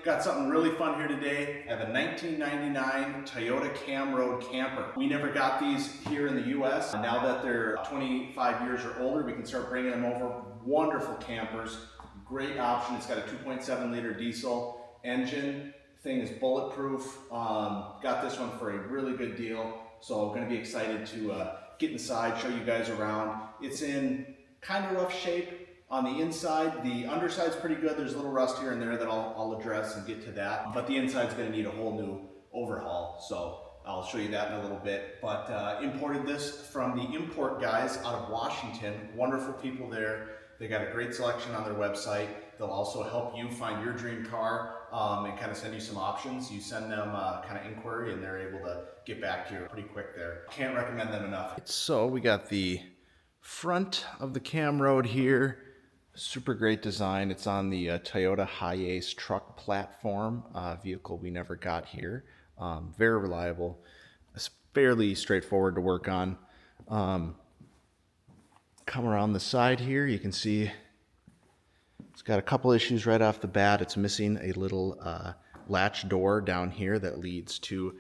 Got something really fun here today. I have a 1999 Toyota Camroad camper. We never got these here in the US. Now that they're 25 years or older, we can start bringing them over. Wonderful campers, great option. It's got a 2.7 liter diesel engine. Thing is bulletproof. Got this one for a really good deal. So I'm gonna be excited to get inside, show you guys around. It's in kind of rough shape. On the inside, the underside's pretty good. There's a little rust here and there that I'll address and get to that. But the inside's gonna need a whole new overhaul. So I'll show you that in a little bit. But imported this from the import guys out of Washington. Wonderful people there. They got a great selection on their website. They'll also help you find your dream car and kind of send you some options. You send them kind of inquiry and they're able to get back to you pretty quick there. Can't recommend them enough. So we got the front of the Camroad here. Super great design. It's on the Toyota Hiace truck platform, vehicle we never got here. Very reliable. It's fairly straightforward to work on. Come around the side here, you can see it's got a couple issues right off the bat. It's missing a little latch door down here that leads to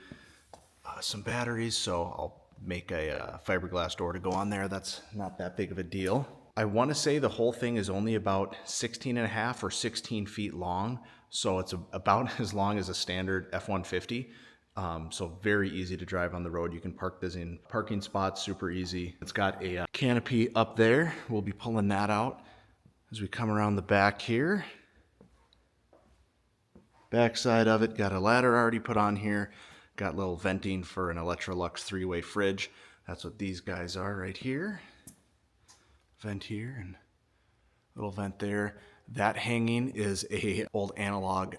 some batteries, so I'll make a fiberglass door to go on there. That's not that big of a deal. I want to say the whole thing is only about 16 and a half or 16 feet long, so it's about as long as a standard F-150. So very easy to drive on the road. You can park this in parking spots, super easy. It's got a canopy up there. We'll be pulling that out as we come around the back here. Back side of it, got a ladder already put on here. Got a little venting for an Electrolux 3-way fridge. That's what these guys are right here. Vent here and little vent there. That hanging is a old analog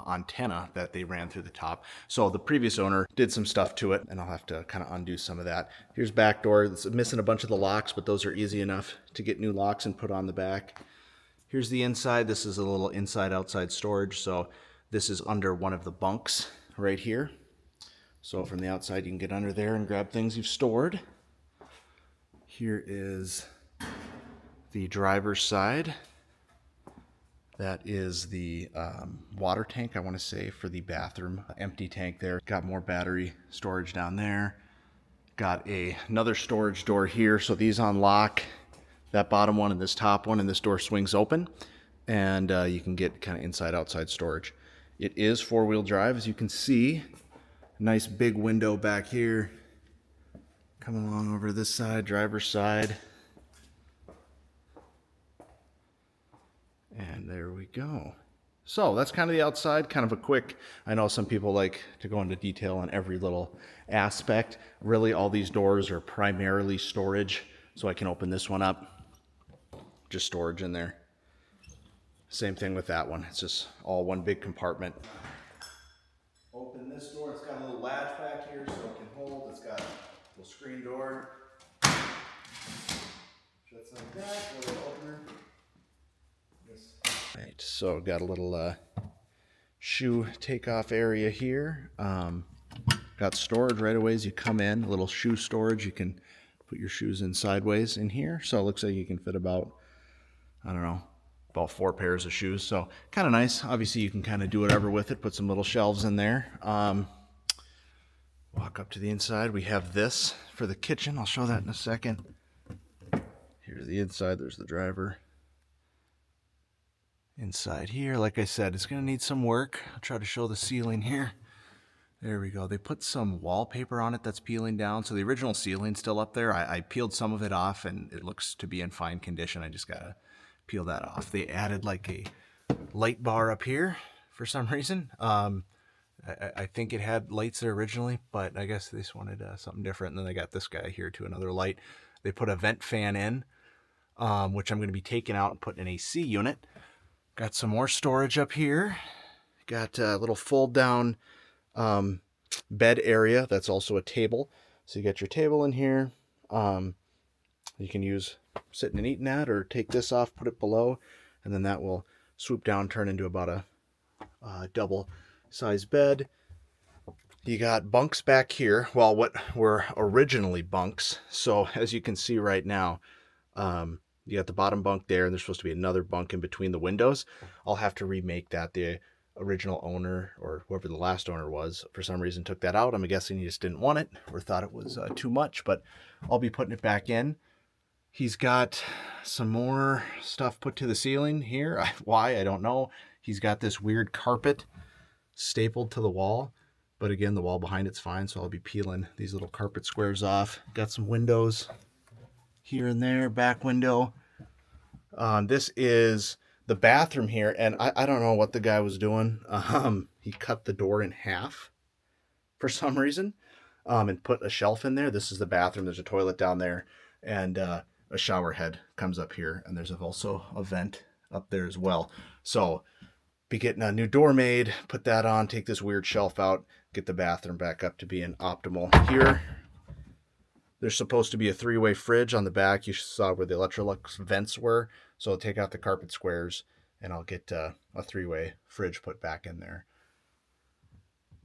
antenna that they ran through the top. So the previous owner did some stuff to it, and I'll have to kind of undo some of that. Here's back door. It's missing a bunch of the locks, but those are easy enough to get new locks and put on the back. Here's the inside. This is a little inside-outside storage. So this is under one of the bunks right here. So from the outside, you can get under there and grab things you've stored. Here is the driver's side. That is the water tank, I want to say, for the bathroom. Empty tank there. Got more battery storage down there. Got another storage door here. So these unlock, that bottom one and this top one, and this door swings open. And you can get kind of inside-outside storage. It is four-wheel drive, as you can see. Nice big window back here. Coming along over this side, driver's side. And there we go. So that's kind of the outside, kind of a quick, I know some people like to go into detail on every little aspect. Really, all these doors are primarily storage, so I can open this one up. Just storage in there. Same thing with that one. It's just all one big compartment. Open this door. It's got a little latch back here so it can hold. It's got a little screen door. Shuts like that. A little opener. Right, so got a little shoe takeoff area here. Got storage right away as you come in. A little shoe storage. You can put your shoes in sideways in here. So it looks like you can fit about, I don't know, about 4 pairs of shoes. So kind of nice. Obviously you can kind of do whatever with it. Put some little shelves in there. Walk up to the inside. We have this for the kitchen. I'll show that in a second. Here's the inside. There's the driver. Inside here, like I said, it's going to need some work. I'll try to show the ceiling here. There we go. They put some wallpaper on it that's peeling down. So the original ceiling's still up there. I peeled some of it off and it looks to be in fine condition. I just got to peel that off. They added like a light bar up here for some reason. I think it had lights there originally, but I guess they just wanted something different. And then they got this guy here to another light. They put a vent fan in, which I'm going to be taking out and putting an AC unit. Got some more storage up here. Got a little fold down bed area. That's also a table. So you got your table in here. You can use sitting and eating at, or take this off, put it below, and then that will swoop down, turn into about a double size bed. You got bunks back here. Well, what were originally bunks. So as you can see right now, you got the bottom bunk there, and there's supposed to be another bunk in between the windows. I'll have to remake that. The original owner, or whoever the last owner was, for some reason took that out. I'm guessing he just didn't want it or thought it was too much, but I'll be putting it back in. He's got some more stuff put to the ceiling here. Why, I don't know. He's got this weird carpet stapled to the wall, but again, the wall behind it's fine, so I'll be peeling these little carpet squares off. Got some windows here and there, back window. This is the bathroom here, and I don't know what the guy was doing. He cut the door in half for some reason, and put a shelf in there. This is the bathroom. There's a toilet down there, and a shower head comes up here, and there's also a vent up there as well. So be getting a new door made, put that on, take this weird shelf out, get the bathroom back up to being optimal. Here, there's supposed to be a 3-way fridge on the back. You saw where the Electrolux vents were. So I'll take out the carpet squares and I'll get a 3-way fridge put back in there.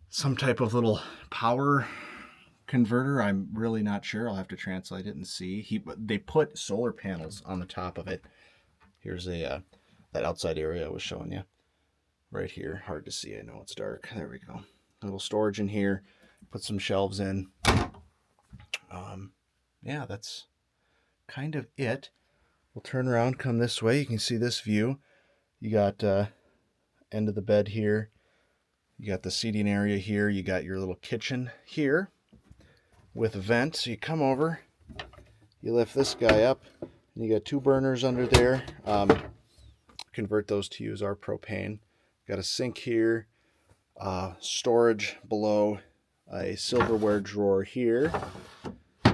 Some type of little power converter. I'm really not sure. I'll have to translate it and see. They put solar panels on the top of it. Here's that outside area I was showing you. Right here. Hard to see. I know it's dark. There we go. A little storage in here. Put some shelves in. Yeah, that's kind of it. We'll turn around, come this way. You can see this view. You got end of the bed here. You got the seating area here. You got your little kitchen here with a vent. So you come over, you lift this guy up, and you got 2 burners under there. Convert those to use our propane. Got a sink here, storage below, a silverware drawer here.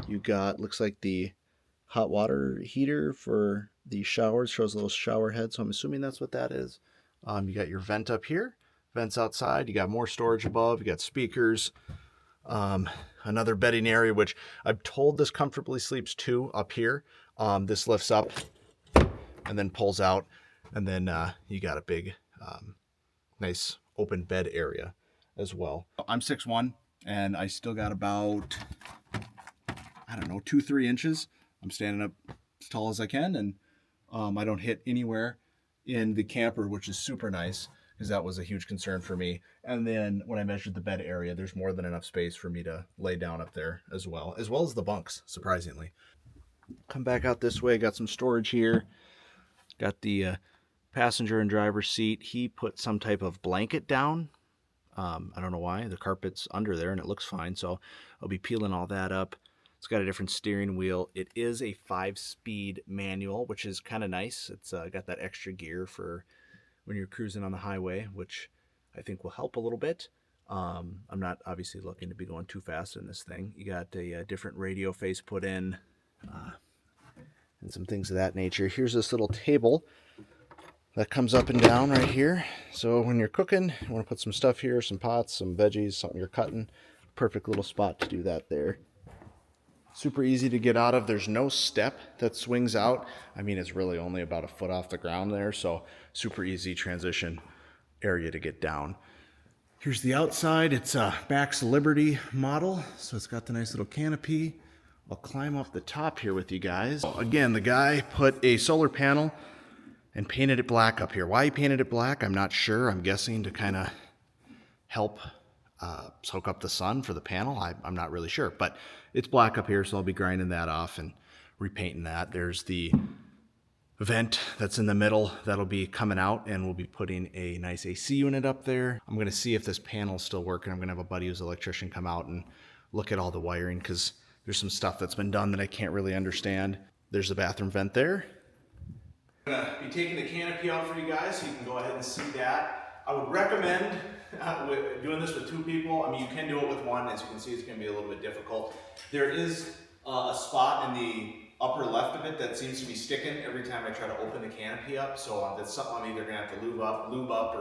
You got, looks like the hot water heater for the showers, shows a little shower head, so I'm assuming that's what that is. You got your vent up here, vents outside, you got more storage above, you got speakers, another bedding area, which I'm told this comfortably sleeps 2 up here. This lifts up and then pulls out, and then you got a big, nice open bed area as well. I'm 6'1", and I still got about, I don't know, 2-3 inches. I'm standing up as tall as I can, and I don't hit anywhere in the camper, which is super nice, because that was a huge concern for me. And then when I measured the bed area, there's more than enough space for me to lay down up there as well as the bunks, surprisingly. Come back out this way, got some storage here. Got the passenger and driver seat. He put some type of blanket down. I don't know why. The carpet's under there and it looks fine, so I'll be peeling all that up. It's got a different steering wheel. It is a 5-speed manual, which is kind of nice. It's got that extra gear for when you're cruising on the highway, which I think will help a little bit. I'm not obviously looking to be going too fast in this thing. You got a different radio face put in, and some things of that nature. Here's this little table that comes up and down right here. So when you're cooking, you want to put some stuff here, some pots, some veggies, something you're cutting. Perfect little spot to do that there. Super easy to get out of. There's no step that swings out. I mean, it's really only about a foot off the ground there, so super easy transition area to get down. Here's the outside. It's a Max Liberty model, so it's got the nice little canopy. I'll climb off the top here with you guys. Again, the guy put a solar panel and painted it black up here. Why he painted it black, I'm not sure. I'm guessing to kind of help soak up the sun for the panel. I'm not really sure, but it's black up here, so I'll be grinding that off and repainting that. There's the vent that's in the middle that'll be coming out, and we'll be putting a nice AC unit up there. I'm going to see if this panel's still working. I'm going to have a buddy who's an electrician come out and look at all the wiring, because there's some stuff that's been done that I can't really understand. There's the bathroom vent there. I'm going to be taking the canopy out for you guys, so you can go ahead and see that. I would recommend doing this with 2 people. I mean, you can do it with 1. As you can see, it's going to be a little bit difficult. There is a spot in the upper left of it that seems to be sticking every time I try to open the canopy up. So that's something I'm either going to have to lube up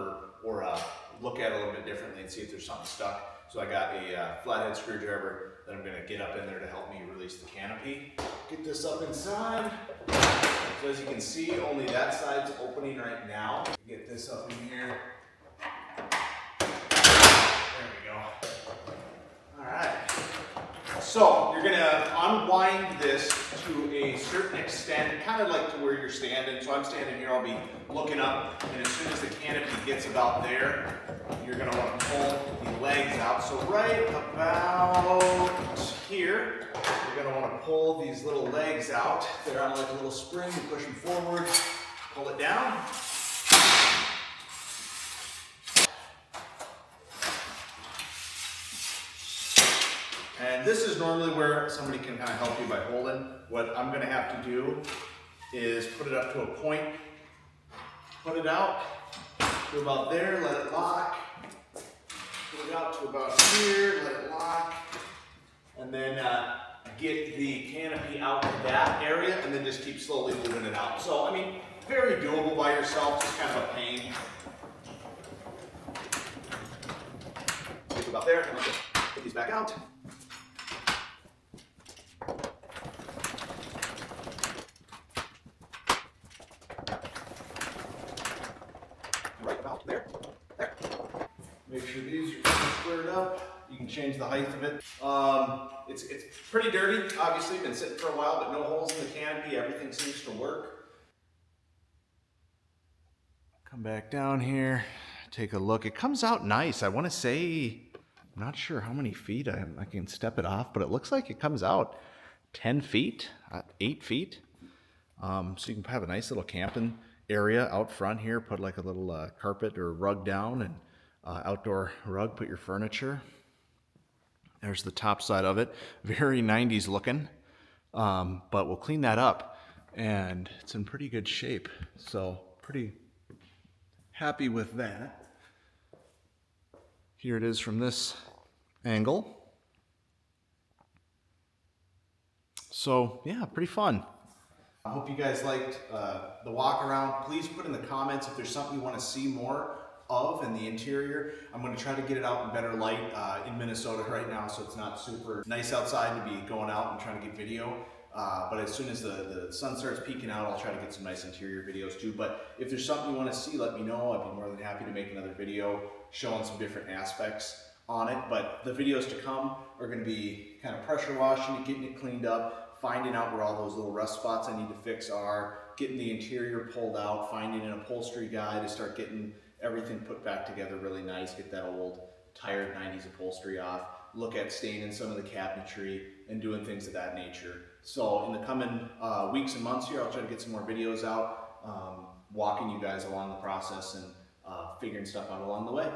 or look at it a little bit differently and see if there's something stuck. So I got a flathead screwdriver that I'm going to get up in there to help me release the canopy. Get this up inside. So as you can see, only that side's opening right now. Get this up in here. There we go. All right. So you're gonna unwind this to a certain extent, kind of like to where you're standing. So I'm standing here, I'll be looking up, and as soon as the canopy gets about there, you're gonna want to pull the legs out. So right about here, you're gonna want to pull these little legs out. They're on like a little spring, you push them forward, pull it down. And this is normally where somebody can kind of help you by holding. What I'm gonna have to do is put it up to a point, put it out to about there, let it lock, put it out to about here, let it lock, and then get the canopy out to that area, and then just keep slowly moving it out. So, I mean, very doable by yourself, just kind of a pain. Get about there, and just put these back out. Right about there. There. Make sure these are squared up. You can change the height of it. It's pretty dirty, obviously, been sitting for a while, but no holes in the canopy. Everything seems to work. Come back down here, take a look. It comes out nice. I want to say, I'm not sure how many feet I can step it off, but it looks like it comes out 10 feet, 8 feet. So you can have a nice little camping area out front here, put like a little carpet or rug down, and outdoor rug, put your furniture. There's the top side of it, very 90s looking, but we'll clean that up, and it's in pretty good shape, so pretty happy with that. Here it is from this angle. So yeah, pretty fun. I hope you guys liked the walk around. Please put in the comments if there's something you want to see more of in the interior. I'm going to try to get it out in better light in Minnesota right now, so it's not super nice outside to be going out and trying to get video. But as soon as the sun starts peeking out, I'll try to get some nice interior videos too. But if there's something you want to see, let me know. I'd be more than happy to make another video showing some different aspects on it. But the videos to come are going to be kind of pressure washing it, getting it cleaned up, finding out where all those little rust spots I need to fix are, getting the interior pulled out, finding an upholstery guy to start getting everything put back together really nice, get that old tired 90s upholstery off, look at staining some of the cabinetry and doing things of that nature. So in the coming weeks and months here, I'll try to get some more videos out, walking you guys along the process and figuring stuff out along the way.